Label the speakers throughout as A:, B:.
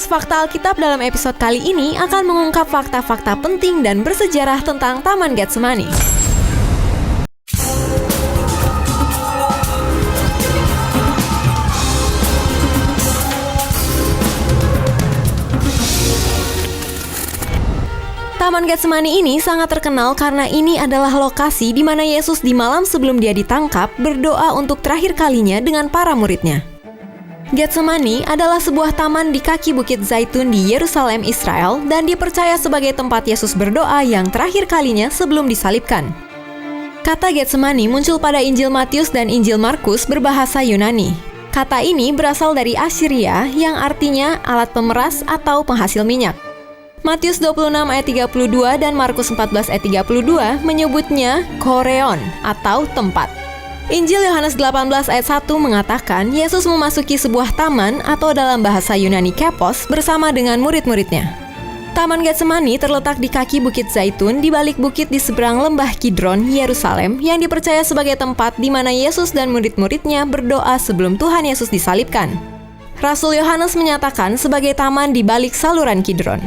A: Fakta Alkitab dalam episode kali ini akan mengungkap fakta-fakta penting dan bersejarah tentang Taman Getsemani. Taman Getsemani ini sangat terkenal karena ini adalah lokasi di mana Yesus di malam sebelum dia ditangkap berdoa untuk terakhir kalinya dengan para muridnya. Getsemani adalah sebuah taman di kaki Bukit Zaitun di Yerusalem, Israel, dan dipercaya sebagai tempat Yesus berdoa yang terakhir kalinya sebelum disalibkan. Kata Getsemani muncul pada Injil Matius dan Injil Markus berbahasa Yunani. Kata ini berasal dari Assyria yang artinya alat pemeras atau penghasil minyak. Matius 26 ayat 32 dan Markus 14 ayat 32 menyebutnya koreon atau tempat. Injil Yohanes 18 ayat 1 mengatakan Yesus memasuki sebuah taman atau dalam bahasa Yunani Kepos bersama dengan murid-muridnya. Taman Getsemani terletak di kaki Bukit Zaitun di balik bukit di seberang lembah Kidron, Yerusalem yang dipercaya sebagai tempat di mana Yesus dan murid-muridnya berdoa sebelum Tuhan Yesus disalibkan. Rasul Yohanes menyatakan sebagai taman di balik saluran Kidron.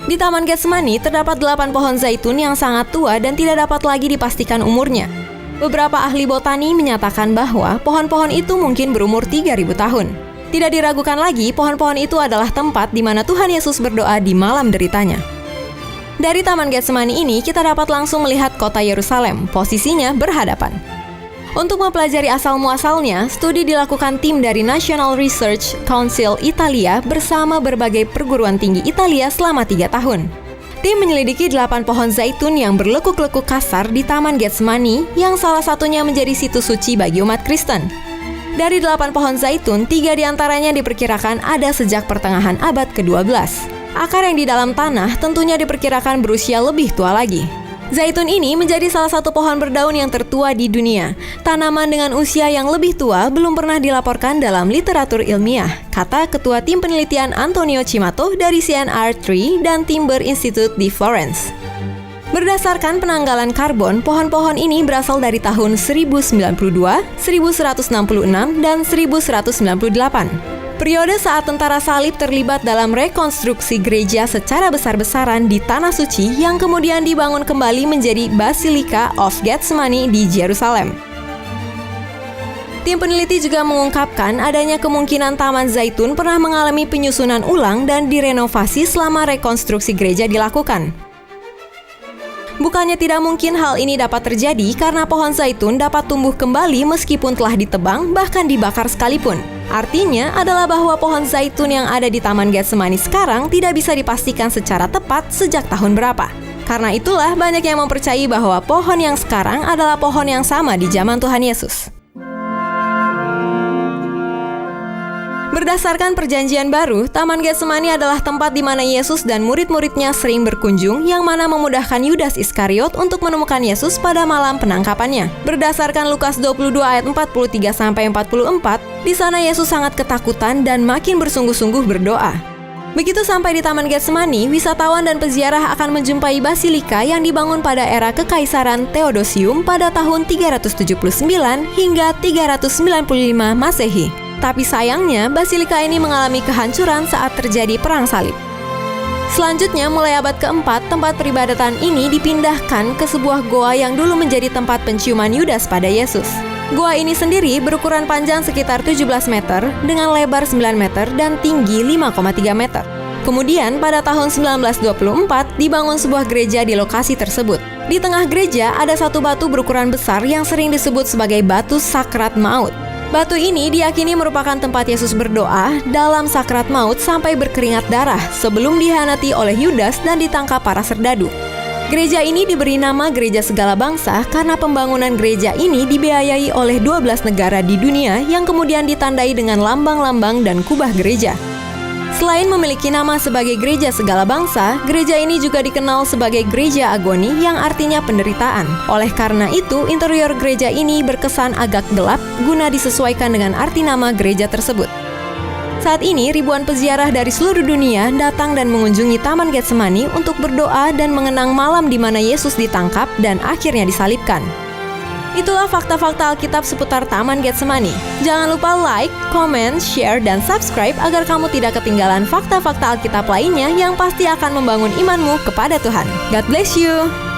A: Di Taman Getsemani terdapat 8 pohon zaitun yang sangat tua dan tidak dapat lagi dipastikan umurnya. Beberapa ahli botani menyatakan bahwa pohon-pohon itu mungkin berumur 3.000 tahun. Tidak diragukan lagi, pohon-pohon itu adalah tempat di mana Tuhan Yesus berdoa di malam deritanya. Dari Taman Getsemani ini, kita dapat langsung melihat kota Yerusalem, posisinya berhadapan. Untuk mempelajari asal-muasalnya, studi dilakukan tim dari National Research Council Italia bersama berbagai perguruan tinggi Italia selama 3 tahun. Tim menyelidiki 8 pohon zaitun yang berlekuk-lekuk kasar di Taman Getsemani yang salah satunya menjadi situs suci bagi umat Kristen. Dari 8 pohon zaitun, 3 diantaranya diperkirakan ada sejak pertengahan abad ke-12. Akar yang di dalam tanah tentunya diperkirakan berusia lebih tua lagi. Zaitun ini menjadi salah satu pohon berdaun yang tertua di dunia. Tanaman dengan usia yang lebih tua belum pernah dilaporkan dalam literatur ilmiah, kata Ketua Tim Penelitian Antonio Cimato dari CNR Tree dan Timber Institute di Florence. Berdasarkan penanggalan karbon, pohon-pohon ini berasal dari tahun 1092, 1166, dan 1198. Periode saat tentara salib terlibat dalam rekonstruksi gereja secara besar-besaran di Tanah Suci yang kemudian dibangun kembali menjadi Basilica of Getsemani di Yerusalem. Tim peneliti juga mengungkapkan adanya kemungkinan Taman Zaitun pernah mengalami penyusunan ulang dan direnovasi selama rekonstruksi gereja dilakukan. Bukannya tidak mungkin hal ini dapat terjadi karena pohon zaitun dapat tumbuh kembali meskipun telah ditebang bahkan dibakar sekalipun. Artinya adalah bahwa pohon zaitun yang ada di Taman Getsemani sekarang tidak bisa dipastikan secara tepat sejak tahun berapa. Karena itulah banyak yang mempercayai bahwa pohon yang sekarang adalah pohon yang sama di zaman Tuhan Yesus. Berdasarkan Perjanjian Baru, Taman Getsemani adalah tempat di mana Yesus dan murid-muridnya sering berkunjung yang mana memudahkan Yudas Iskariot untuk menemukan Yesus pada malam penangkapannya. Berdasarkan Lukas 22 ayat 43-44, di sana Yesus sangat ketakutan dan makin bersungguh-sungguh berdoa. Begitu sampai di Taman Getsemani, wisatawan dan peziarah akan menjumpai basilika yang dibangun pada era Kekaisaran Theodosium pada tahun 379 hingga 395 Masehi. Tapi sayangnya, basilika ini mengalami kehancuran saat terjadi Perang Salib. Selanjutnya, mulai abad keempat, tempat peribadatan ini dipindahkan ke sebuah goa yang dulu menjadi tempat penciuman Yudas pada Yesus. Goa ini sendiri berukuran panjang sekitar 17 meter, dengan lebar 9 meter dan tinggi 5,3 meter. Kemudian, pada tahun 1924, dibangun sebuah gereja di lokasi tersebut. Di tengah gereja, ada satu batu berukuran besar yang sering disebut sebagai batu sakrat maut. Batu ini diyakini merupakan tempat Yesus berdoa dalam sakrat maut sampai berkeringat darah sebelum dihianati oleh Yudas dan ditangkap para serdadu. Gereja ini diberi nama Gereja Segala Bangsa karena pembangunan gereja ini dibiayai oleh 12 negara di dunia yang kemudian ditandai dengan lambang-lambang dan kubah gereja. Selain memiliki nama sebagai gereja segala bangsa, gereja ini juga dikenal sebagai gereja agoni yang artinya penderitaan. Oleh karena itu, interior gereja ini berkesan agak gelap guna disesuaikan dengan arti nama gereja tersebut. Saat ini, ribuan peziarah dari seluruh dunia datang dan mengunjungi Taman Getsemani untuk berdoa dan mengenang malam di mana Yesus ditangkap dan akhirnya disalibkan. Itulah fakta-fakta Alkitab seputar Taman Getsemani. Jangan lupa like, comment, share, dan subscribe agar kamu tidak ketinggalan fakta-fakta Alkitab lainnya yang pasti akan membangun imanmu kepada Tuhan. God bless you!